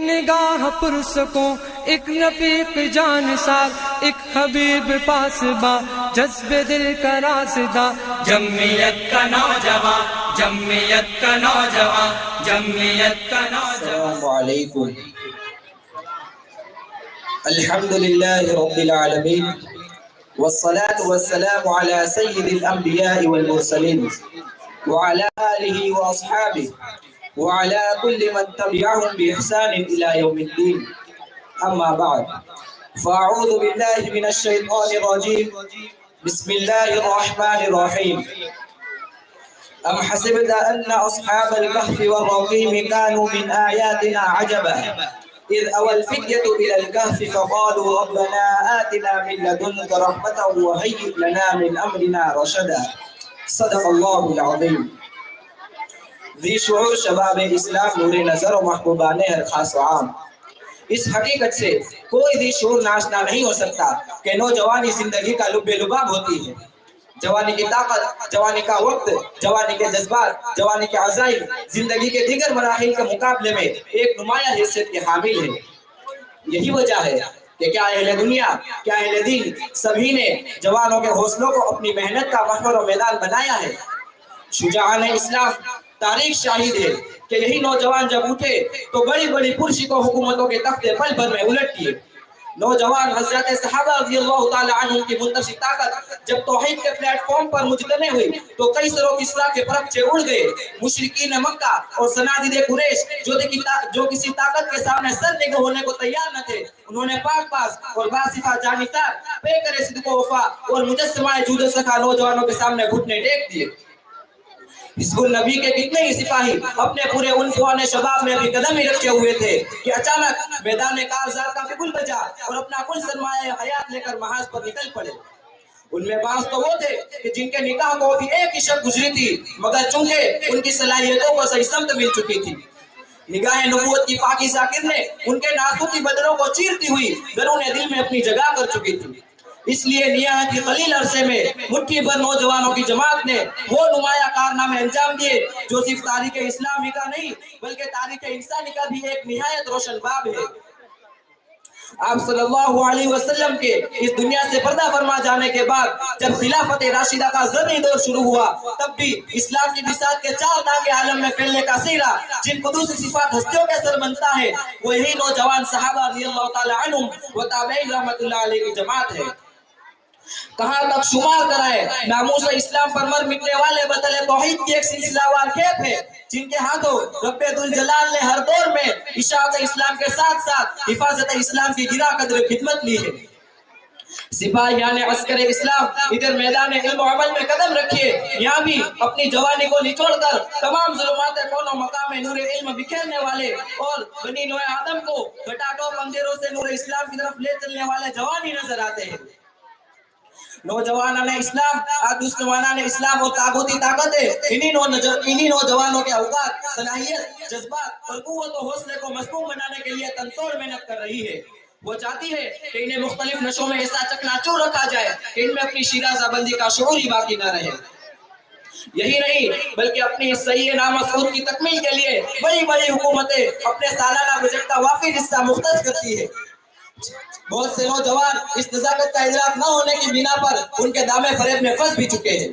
نگاہ پرسکوں، ایک رفیق جانسار، ایک حبیب پاسباں، جذب دل کا رازداں، جمعیت کا نوجوان، جمعیت کا نوجوان، جمعیت کا نوجوان۔ السلام علیکم۔ الحمدللہ رب العالمین، والصلاة والسلام على سید الانبیاء والمرسلین، وعلى آلہ واصحابہ، وعلى كل من تبعهم بإحسان إلى يوم الدين، أما بعد، فأعوذ بالله من الشيطان الرجيم، بسم الله الرحمن الرحيم۔ أم حسبت أن أصحاب الكهف والرقيم كانوا من آياتنا عجبا إذ أوى الفتية إلى الكهف فقالوا ربنا آتنا من لدنك رحمة وهيئ لنا من أمرنا رشدا۔ صدق الله العظيم۔ ذی شعور شباب اسلام، نور نظر و محبوبان ہر خاص و عام، اس حقیقت سے کوئی ذی شعور ناشنا نہیں ہو سکتا کہ نوجوانی زندگی کا لب لباب ہوتی ہے۔ جوانی کی طاقت، جوانی کا وقت، جوانی کے جذبات، جوانی کے عزائم زندگی کے دیگر مراحل کے مقابلے میں ایک نمایاں حیثیت کے حامل ہے۔ یہی وجہ ہے کہ کیا اہل دنیا، کیا اہل دین، سبھی نے جوانوں کے حوصلوں کو اپنی محنت کا محور و میدان بنایا ہے۔ شجاعان اسلام تاریخ شاہد ہے کہ یہی نوجوان جب اٹھے تو بڑی بڑی پرشکو حکومتوں کے تختے پل بھر میں الٹ دیے۔ نوجوان حضرت صحابہ رضی اللہ تعالی عنہم کی منتشر طاقت جب توحید کے پلیٹ فارم پر مجتمع ہوئی تو کئی سروں کسریٰ کے پرچے اڑ گئے۔ مشرکین مکہ اور صنادید قریش جو کسی طاقت کے سامنے سر نگو ہونے کو تیار نہ تھے، انہوں نے پاک باز اور باصفہ جانبدار، پیکر صدق و وفا اور مجسمہ جود و سخا نوجوانوں کے سامنے گھٹنے ٹیک دیے۔ حزب النبی کے کتنے ہی سپاہی اپنے پورے عنفوان شباب میں ابھی قدم ہی رکھے ہوئے تھے کہ اچانک میدان کارزار کا بگل بجا اور اپنا کل سرمایہ حیات لے کر محاذ پر نکل پڑے۔ ان میں بعض تو وہ تھے کہ جن کے نکاح کو بھی ایک ہی شب گزری تھی، مگر چونکہ ان کی صلاحیتوں کو صحیح سمت مل چکی تھی، نگاہ نبوت کی پاکیزہ کرنیں ان کے ناسوتی بدنوں کو چیرتی ہوئی درون دل میں اپنی جگہ کر چکی تھی۔ اس لیے نہایت ہی قلیل عرصے میں مٹھی بھر نوجوانوں کی جماعت نے وہ نمایاں کارنامے انجام دیے جو صرف تاریخ اسلامی کا نہیں بلکہ تاریخ انسانی کا بھی ایک نہایت روشن باب ہے۔ آپ صلی اللہ علیہ وسلم کے اس دنیا سے پردہ فرما جانے کے بعد جب خلافت راشدہ کا زرعی دور شروع ہوا، تب بھی اسلام کی بساط کے چار دھاگے عالم میں پھیلنے کا سہرا جن قدوسی صفات ہستیوں کے سر بنتا ہے، وہ یہی نوجوان صحابہ رضی اللہ تعالی عنہم و تابعین رحمت اللہ علیہ کی جماعت ہے۔ کہاں تک شمار کرائے، ناموس اسلام پر مر مٹنے والے بطل توحید کی ایک سلسلہ وار کھیپ ہے جن کے ہاتھوں رب ذوالجلال نے ہر دور میں اشاعت اسلام کے ساتھ ساتھ حفاظت اسلام کی گراں قدر خدمت لی ہے۔ سپاہیان عسکر اسلام ادھر میدان علم و عمل میں قدم رکھیے، یہاں بھی اپنی جوانی کو نچوڑ کر تمام ظلمات کون و مقام نور علم بکھیرنے والے اور بنی نوع آدم کو گھٹاٹوپ اندھیروں سے نور اسلام کی طرف لے چلنے والے جوانی نظر آتے ہیں۔ نوجوانان اسلام، دشمنان اسلام اور طاغوتی طاقتیں انہی نوجوانوں کے اوقات، صلاحیت، جذبات اور قوت و حوصلے کو مضبوط بنانے کے لیے تنتوڑ محنت کر رہی ہے۔ وہ چاہتی ہے کہ انہیں مختلف نشوں میں ایسا چکنا-چور رکھا جائے کہ ان میں اپنی شیرازہ بندی کا شعور ہی باقی نہ رہے۔ یہی نہیں بلکہ اپنی صحیح نامسعود کی تکمیل کے لیے بڑی بڑی حکومتیں اپنے سالانہ بجٹ کا وافر حصہ مختص کرتی ہے۔ بہت سے نوجوان اس نزاکت کا ادراک نہ ہونے کی بنا پر ان کے دامے فریب میں پھنس بھی چکے ہیں۔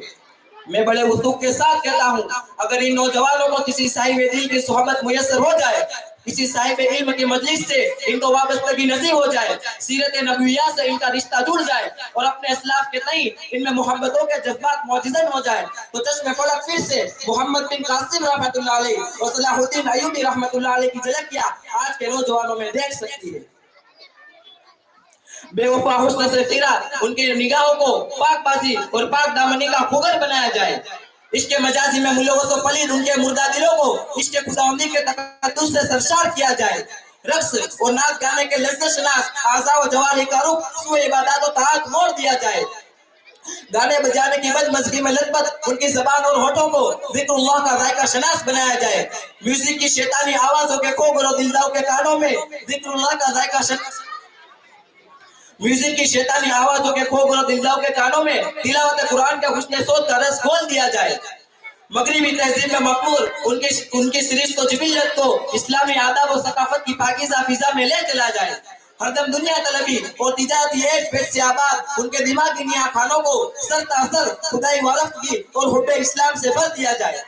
میں بڑے وثوق کے ساتھ کہتا ہوں، اگر ان نوجوانوں کو کسی صاحب دل کی صحبت میسر ہو جائے، کسی صاحب علم کی مجلس سے ان کو وابستگی نصیب ہو جائے، سیرت نبویہ سے ان کا رشتہ جڑ جائے اور اپنے اسلاف کے تئیں ان میں محبتوں کے جذبات موجزن ہو جائے، تو چشم فلک پھر سے محمد بن قاسم رحمت اللہ علیہ اور صلاح الدین ایوبی رحمت اللہ علیہ کی جھلکیاں آج کے نوجوانوں میں دیکھ سکتی ہے۔ بے وفا حسن سے تیرا ان کی نگاہوں کو پاک بازی اور پاک دامنی کا خوگر بنایا جائے، عشق مجازی میں ملوث و پلید ان کے مردہ دلوں کو عشق خداوندی کے تقدس سے سرشار کیا جائے، رقص اور نعت گانے کے لذت شناس اعضاء و جوارح کا رخ سوئے عبادات و طاعت موڑ دیا جائے، گانے بجانے کی بد مزگی میں لذت ان کی زبان اور ہونٹوں کو ذکر اللہ کا ذائقہ شناس بنایا جائے، میوزک کی شیطانی آوازوں کے کوگر و دلداؤ کے کانوں میں ذکر اللہ کا ذائقہ میوزک کی شیطانی آوازوں کے کھوگر و دلداؤ کے کانوں میں تلاوت قرآن کے حسن صوت کا رس کھول دیا جائے، مغربی تہذیب میں مقبول ان کی سرشت و جبلت کو اسلامی آداب و ثقافت کی پاکیزہ فضا میں لے چلا جائے. ہر دم دنیا طلبی اور تجارتی ایش پیش سے آباد ان کے دماغی نیا خانوں کو سر تاثر خدائی معرفتگی اور حب اسلام سے بھر دیا جائے.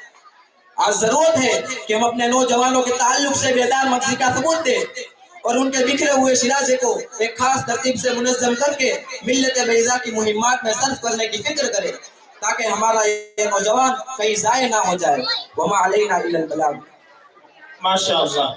آج ضرورت ہے کہ ہم اپنے نوجوانوں کے تعلق سے بیدار مغزی کا ثبوت دیں اور ان کے بکھرے ہوئے شرازے کو ایک خاص ترتیب سے منظم کر کے ملت بیضا کی مہمات میں صرف کرنے کی فکر کریں تاکہ ہمارا یہ نوجوان کہیں ضائع نہ ہو جائے. وما علینا الا البلاغ. ماشاء اللہ.